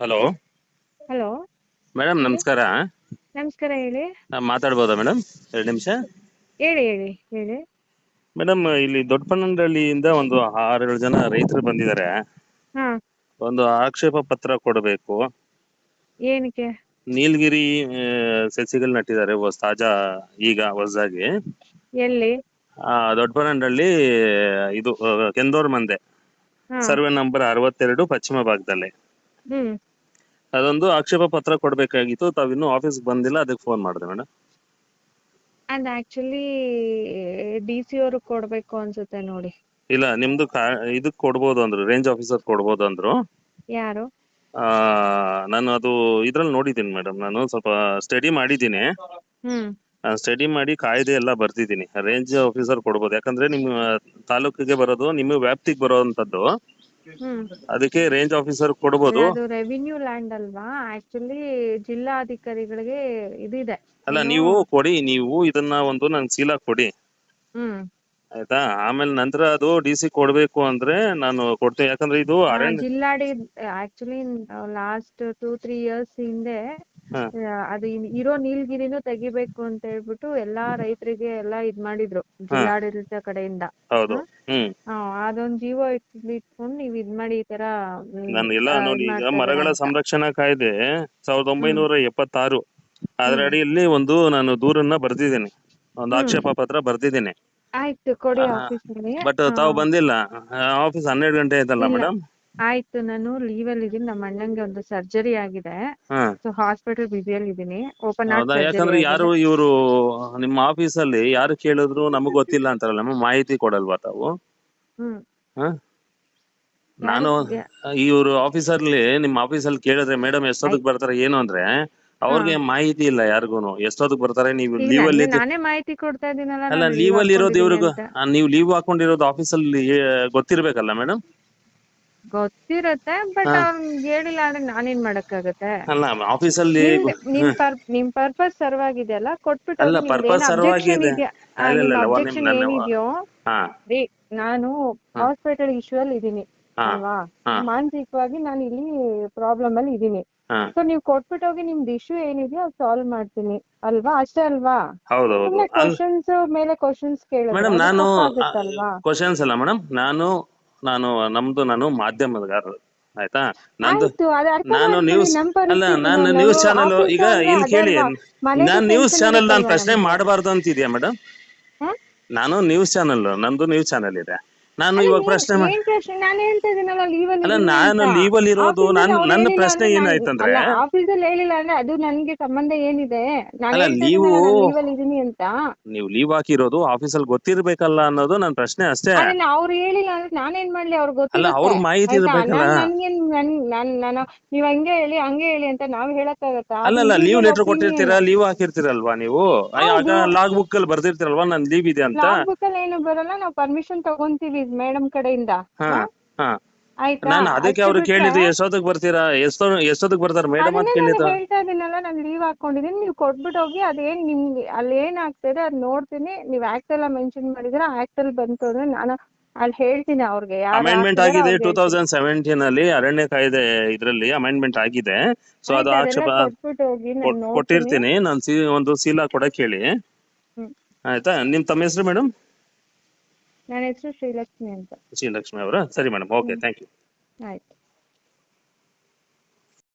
Hello hello madam, ಹೇಳಿ. ನಮಸ್ಕಾರ. ನಮಸ್ಕಾರ, ಹೇಳಿ. ಮಾತಾಡ್ಬೋದಾ ಮೇಡಮ್? 2 ನಿಮಿಷ. ಹೇಳಿ ಹೇಳಿ ಹೇಳಿ. ಮೇಡಮ್, ಇಲ್ಲಿ ದೊಡ್ಡಪನ್ನಂಡಳ್ಳಿಯಿಂದ ಒಂದು 6-7 ಜನ ರೈತರು ಬಂದಿದ್ದಾರೆ. ಹಾ, ಒಂದು ಆಕ್ಷೇಪ ಪತ್ರ ಕೊಡಬೇಕು. ಏನಕ್ಕೆ? ನೀಲಗಿರಿ ಸಸಿಗಳು ನಟ್ಟಿದ್ದಾರೆ ತಾಜಾ, ಈಗ ಹೊಸದಾಗಿ. ಎಲ್ಲಿ? ದೊಡ್ಡಪನ್ನಂಡಳ್ಳಿ, ಇದು ಕೆಂದೂರ್ ಮಂದೆ, ಹಾ. ಸರ್ವೆ ನಂಬರ್ 62, ಪಶ್ಚಿಮ ಭಾಗದಲ್ಲಿ. ಹ್ಮ್. ಅದೊಂದು ಆಕ್ಷೇಪ ಪತ್ರ ಕೊಡ್ಬೇಕಾಗಿತ್ತು. ತಾವಿನ್ನೂ ಆಫೀಸ್ಗೆ ಬಂದಿಲ್ಲ, ಅದಕ್ಕೆ ಫೋನ್ ಮಾಡಿದೆ ಮೇಡಮ್. ಅದು ಆಕ್ಚುಲಿ DC ಅವ್ರಿಗೆ ಕೊಡ್ಬೇಕು ಅನ್ಸುತ್ತೆ ನೋಡಿ. ಇಲ್ಲ, ನಿಮ್ದು ಇದಕ್ ಕೊಡ್ಬೋದು ಅಂದ್ರು, ರೇಂಜ್ ಆಫೀಸರ್ ಕೊಡ್ಬೋದು ಅಂದ್ರು. ಯಾರು? ನಾನು ಅದು ಇದ್ರಲ್ಲಿ ನೋಡಿದ್ದೀನಿ ಮೇಡಮ್. ನಾನು ಸ್ವಲ್ಪ ಸ್ಟಡಿ ಮಾಡಿದ್ದೀನಿ. ಹ್ಮ್. ಸ್ಟಡಿ ಮಾಡಿ ಕಾಯ್ದೆ ಎಲ್ಲ ಬರ್ತಿದ್ದೀನಿ. ರೇಂಜ್ ಆಫೀಸರ್ ಕೊಡ್ಬೋದು, ಯಾಕಂದ್ರೆ ನಿಮ್ಮ ತಾಲೂಕಿಗೆ ಬರೋದು, ನಿಮ್ಮ ವ್ಯಾಪ್ತಿಗೆ ಬರೋವಂಥದ್ದು. ಹ್ಮ್. ಅದಕ್ಕೆ ರೇಂಜ್ ಆಫೀಸರ್ ಅಲ್ಲ, ಕೊಡ್ಬೋದು. ಅದು ರೆವಿನ್ಯೂ ಲ್ಯಾಂಡ್ ಅಲ್ವಾ. ಆಕ್ಚುಲಿ ಜಿಲ್ಲಾಧಿಕಾರಿಗಳಿಗೆ ಇದಿದೆ. ಅಲ್ಲ, ಏನು? ನೀವು ಕೊಡಿ, ನೀವು ಇದನ್ನ ಒಂದು ನಂಗೆ ಸೀಲ ಕೊಡಿ, ಹ್ಮ್. ಆಯ್ತಾ? ಆಮೇಲೆ ನಂತರ ಅದು DC ಕೊಡ್ಬೇಕು ಅಂದ್ರೆ ನಾನು ಕೊಡ್ತೇನೆ, ಯಾಕಂದ್ರೆ ಇದು ಅರಣ್ಯ. ಆಕ್ಚುಲಿ ಲಾಸ್ಟ್ 2-3 ಇಯರ್ಸ್ ಹಿಂದೆ ಹಾ, ಅದು ಇರೋ ನೀಲಗಿರಿನೂ ತೆಗಿಬೇಕು ಅಂತ ಹೇಳ್ಬಿಟ್ಟು ಎಲ್ಲಾ ರೈತರಿಗೆ ಎಲ್ಲ ಇದ್ ಮಾಡಿದ್ರು ಹಾ, ಜಿಲ್ಲಾಡಳಿತ ಕಡೆಯಿಂದ. ಹೌದು. ಹ್ಮ್. ಅದೊಂದ್ ಜೀವೋ ಇಟ್ಕೊಂಡು ನೀವ್ ಇದ್ ಮಾಡಿ ಈ ತರ ನಾನು ಎಲ್ಲ ನೋಡಿ, ಇದ್ ಈಗ ಮಾಡ್ತಾ ಇದೀರಾ ಮರಗಳ ಅಂತ. ಸಂರಕ್ಷಣಾ ಕಾಯ್ದೆ ಹ್ಮ್. 1976, ಅದರ ಹ್ಮ್. ಅಡಿಯಲ್ಲಿ ಒಂದು ನಾನು ದೂರನ್ನ ಬರ್ದಿದ್ದೇನೆ, ಒಂದು ಹ್ಮ್. ಆಕ್ಷೇಪ ಪತ್ರ ಬರ್ದಿದ್ದೇನೆ. ಆಯ್ತು, ಕೊಡಿ ಆಫೀಸ್ನಲ್ಲಿ. ಬಟ್ ತಾವು ಬಂದಿಲ್ಲ. ಆಫೀಸ್ 12 ಗಂಟೆ ಆಯ್ತಲ್ಲ ಇಲ್ಲ, ಮೇಡಮ್? ಆಯ್ತು, ನಾನು ಲೀವಲ್ಲಿ ಇದೀನಿ. ನಮ್ಮ ಅಣ್ಣಂಗೆ ಒಂದು ಸರ್ಜರಿ ಆಗಿದೆ. ಹಾ, ಸೊ ಹಾಸ್ಪಿಟಲ್ ಬಿಸಿಯಲ್ಲಿ ಇದೀನಿ. ಓಪನ್ ಹಾರ್ಟ್ ಹೌದಾ? ಸರ್ಜರಿ ಯಾಕಂದ್ರೆ ಯಾರು ಆಗಿದೆ. ಇವರು ನಿಮ್ಮ ಆಫೀಸಲ್ಲಿ ಯಾರು ಕೇಳಿದ್ರು ನಮಗ್ ಗೊತ್ತಿಲ್ಲ ಅಂತಾರಲ್ಲ, ನಮ್ಮ ಮಾಹಿತಿ ಕೊಡಲ್ವಾ ತಾವು? ಹ್ಮ್. ಹಾ, ಯಾರು? ನಾನು ಇವರು ಆಫೀಸರ್ಲಿ, ನಿಮ್ಮ ಆಫೀಸಲ್ಲಿ ಕೇಳಿದ್ರೆ ಮೇಡಮ್ ಆಯ್ತು. ಎಷ್ಟೊತ್ತಿಗೆ ಬರ್ತಾರೆ ಏನು ಅಂದ್ರೆ, ಹಾ. ಅವ್ರಿಗೆ ಮಾಹಿತಿ ಇಲ್ಲ ಯಾರಿಗೂನು ಎಷ್ಟೊತ್ತಿಗೆ ಬರ್ತಾರೆ. ನೀವು ಈಗ ಲೀವಲ್ಲಿ ನಾನೇ ಮಾಹಿತಿ ಕೊಡ್ತಾ ಇದೀನಲ್ಲ, ಅಲ್ಲ, ನಾನು ಲೀವ್ ಲೀವಲ್ಲಿ ಇರೋದು ಹಾಕೊಂಡಿದೀನಿ ಇವ್ರಿಗೂ. ಅಂತ. ನೀವು ಲೀವ್ ಹಾಕೊಂಡಿರೋದು ಆಫೀಸಲ್ಲಿ ಗೊತ್ತಿರ್ಬೇಕಲ್ಲ ಮೇಡಮ್? ಗೊತ್ತಿರತ್ತೆ, ಬಟ್ ಹಾ, ಅವ್ರಿಗೆ ಹೇಳಿಲ್ಲ ಅಂದ್ರೆ ನಾನೇನ್ ಮಾಡಕ್ಕಾಗತ್ತೆ? ಅಲ್ಲ ಆಫೀಸಲ್ಲಿ ನಿಮ್ ಪರ್ಪಸ್ ಸರ್ವ್ ಆಗಿದೆಯಲ್ಲ, ಕೊಟ್ಬಿಟ್ಟು ಅಲ್ಲ, ಹೋಗಿ. ನಿಮ್ದು ಏನ್ ಪರ್ಪಸ್ ಅಬ್ಜೆಕ್ಷನ್ ಸರ್ವಾಗಿದೆ. ಇದೆಯಾ? ಇಲ್ಲ ನಿಮ್ ಇಲ್ಲ, ಒಂದ್ ಅಬ್ಜೆಕ್ಷನ್ ನನ್ನ. ಏನಿದೆಯೋ. ಹಾ, ರೀ, ನಾನು ಹಾ, ಹಾಸ್ಪಿಟಲ್ ಇಶ್ಯೂ ಅಲ್ಲಿ ಇದೀನಿ ಹಾ, ಅಲ್ವಾ. ಹಾ, ಮಾನಸಿಕವಾಗಿ ನಾನು ಇಲ್ಲಿ ಪ್ರಾಬ್ಲಮ್ ಅಲ್ಲಿ ಇದೀನಿ. ಹಾ, ಸೊ ನೀವ್ ಕೊಟ್ಬಿಟ್ಟು ಹೋಗಿ, ನಿಮ್ದು ಇಶ್ಯೂ ಏನಿದೆಯೋ ಅದು ಸಾಲ್ವ್ ಮಾಡ್ತೀನಿ ಅಲ್ವಾ, ಅಷ್ಟೇ ಅಲ್ವಾ? ಹೌದೌದು. ಸುಮ್ನೆ ಕ್ವಶನ್ಸ್ ಮೇಲೆ ಕ್ವಶನ್ಸ್ ಕೇಳಿದ್ರೆ ಮೇಡಮ್, ಅದು ನಾನು ತಪ್ಪಾಗುತ್ತಲ್ವಾ? ಕ್ವಶನ್ಸ್ ಅಲ್ಲ ಮೇಡಮ್, ನಾನು ಮಾಧ್ಯಮದಗಾರರು, ಆಯ್ತಾ? ನಂದು ಆಯ್ತು, ಅದು ಅರ್ಥ ನಾನು ಮಾಡ್ಕೊಳ್ಳಿ. ನ್ಯೂಸ್ ನಮ್ ಅಲ್ಲ, ಪರಿಸ್ಥಿತಿನೂ ನಾನು ನಾವು ನ್ಯೂಸ್ ಚಾನಲ್. ಆಫೀಸ್ ಈಗ ಅಂದ್ರೆ ಇಲ್ಲಿ ಕೇಳಿ, ಅದಲ್ವಾ, ಮನೆದು ನಾನು ನ್ಯೂಸ್ ಟೆನ್ಷನ್ ಚಾನಲ್ ನಾನು ಇರುತ್ತಲ್ವಾ ಪ್ರಶ್ನೆ ನಮ್ಗೆ. ಮಾಡಬಾರ್ದು ಅಂತಿದ್ಯಾ ಮೇಡಮ್? ನಾನು ನ್ಯೂಸ್ ಚಾನಲ್, ನಂದು ನ್ಯೂಸ್ ಚಾನಲ್ ಇದೆ. ನಾನು ಅಲ್ಲ, ಇವಾಗ ನೀನ್ ಪ್ರಶ್ನೆ ಏನ್ ಪ್ರಶ್ನೆ? ನಾನು ಹೇಳ್ತಾ ಇದೀನಲ್ಲ, ಲೀವಲ್ಲಿ ಅಲ್ಲ, ಇದೀನಿ ಅಂತ. ನಾನು ಲೀವಲ್ಲಿ ಇರೋದು. ಆಫೀಸಲ್ಲಿ ಅವ್ರು ನನ್ನ ಹೇಳಿಲ್ಲ ಪ್ರಶ್ನೆ ಅಂದ್ರೆ ಏನಾಯ್ತಂದ್ರೆ, ಅಲ್ಲ, ಆಫೀಸಲ್ಲಿ ಹೇಳಿಲ್ಲ ಅಂದ್ರೆ ಅದು ನನ್ಗೆ ಸಂಬಂಧ ಏನಿದೆ? ನಾನು ಅಲ್ಲ, ಹೇಳ್ತಾ ಇದೀನಲ್ಲ, ನಾನು ಲೀವಲ್ಲಿ ಇದೀನಿ ಅಂತ. ನೀವು ಲೀವ್ ಹಾಕಿರೋದು ಆಫೀಸಲ್ಲಿ ಗೊತ್ತಿರ್ಬೇಕಲ್ಲ ಅನ್ನೋದು ನನ್ನ ಪ್ರಶ್ನೆ ಅಷ್ಟೇ. ಅದನ್ನ ಅವ್ರು ಹೇಳಿಲ್ಲ ಅಂದ್ರೆ ನಾನೇನ್ ಮಾಡ್ಲಿ? ಅವ್ರಿಗೆ ಅಲ್ಲ, ಗೊತ್ತಿರುತ್ತೆ, ಅವ್ರಿಗೆ ಮಾಹಿತಿ ಆಯ್ತಾ? ಇರ್ಬೇಕಲ್ಲ. ನಾನು ನೀವ್ ಹಂಗೆ ಹೇಳಿ ಹಂಗೆ ಹೇಳಿ ಅಂತ ನಾವ್ ಹೇಳಕ್ಕಾಗತ್ತಾ? ಅದು ಅಲ್ಲಲ್ಲ, ಲೀವ್ ಇಂಡಿವಿಜುವಲ್ ಲೆಟರ್ ಒಪಿನಿಯನ್. ಕೊಟ್ಟಿರ್ತೀರಾ, ಲೀವ್ ಹಾಕಿರ್ತೀರಲ್ವಾ ನೀವು? ಆಗ ಹೌದು, ಲಾಗ್ ಬುಕ್ ಅಲ್ಲಿ ಬರ್ದಿರ್ತೀರಲ್ವಾ ನನ್ ಲೀವ್ ಇದೆ ಅಂತ? ಲಾಗ್ ಬುಕ್ ಅಲ್ಲಿ ಏನು ಬರಲ್ಲ. ನಾವು ಪರ್ಮಿಷನ್ ತಗೊಂತೀವಿ ಮೇಡಮ್ ಕಡೆಯಿಂದ. ಹಾ, ಹಾ. ಆಯ್ತಾ? ನಾನು ಅದಕ್ಕೆ ಅಷ್ಟು ಅವ್ರು ಬಿಟ್ರೆ ಕೇಳಿದ್ದು, ಎಷ್ಟೊತ್ತಿಗೆ ಬರ್ತೀರಾ, ಎಷ್ಟೊತ್ತಿಗೆ ಬರ್ತಾರೆ ಮೇಡಮ್ ಅಂತ ಅದನ್ನೇ ನಾನು ಕೇಳಿದ್ದು. ಹೇಳ್ತಾ ಇದೀನಲ್ಲ, ನಾನು ಲೀವ್ ಹಾಕೊಂಡಿದೀನಿ. ನೀವು ಕೊಟ್ಬಿಟ್ಟು ಹೋಗಿ. ಅದೇನ್ ನಿಮ್ಗೆ ಅಲ್ಲಿ ಏನ್ ಆಗ್ತಿದೆ ಅದ್ ನೋಡ್ತೀನಿ. ನೀವ್ ಆಕ್ಟ್ ಎಲ್ಲ ಮೆನ್ಷನ್ ಮಾಡಿದ್ರೆ ಆಕ್ಟ್ ಅಲ್ಲಿ ಬಂತು ಅಂದ್ರೆ ನಾನು ಅಲ್ಲಿ ಹೇಳ್ತೀನಿ ಅವ್ರಿಗೆ, ಯಾರು ಅಮೆಂಡ್ಮೆಂಟ್ ಹಾಕಿದಾರೋ ಆಗಿದೆ ಅವ್ರಿಗೆ ಹೇಳ್ತೀನಿ. 2017 ಅಲ್ಲಿ ಅರಣ್ಯ ಕಾಯ್ದೆ ಇದ್ರಲ್ಲಿ ಅಮೆಂಡ್ಮೆಂಟ್ ಆಗಿದೆ. ಸೊ ಅದು ಆಯ್ತು, ಅದೆಲ್ಲ ಆಕ್ಷೇಪ ಕೊಟ್ಬಿಟ್ಟು ಹೋಗಿ, ನಾನು ನೋಡ್ತೀನಿ. ಕೊಟ್ಟಿರ್ತೀನಿ. ನಾನು ಒಂದು ಸೀಲಾ ಕೊಡಕ್ ಹೇಳಿ, ಹ್ಮ್. ಆಯ್ತಾ? ತಮ್ಮ ಹೆಸರು ಮೇಡಮ್? ನನ್ನ ಹೆಸರು ಶ್ರೀಲಕ್ಷ್ಮಿ ಅಂತ. ಶ್ರೀಲಕ್ಷ್ಮಿ ಅವರ? ಸರಿ ಮೇಡಮ್, ಓಕೆ, ಥ್ಯಾಂಕ್ ಯು. ಆಯ್ತು.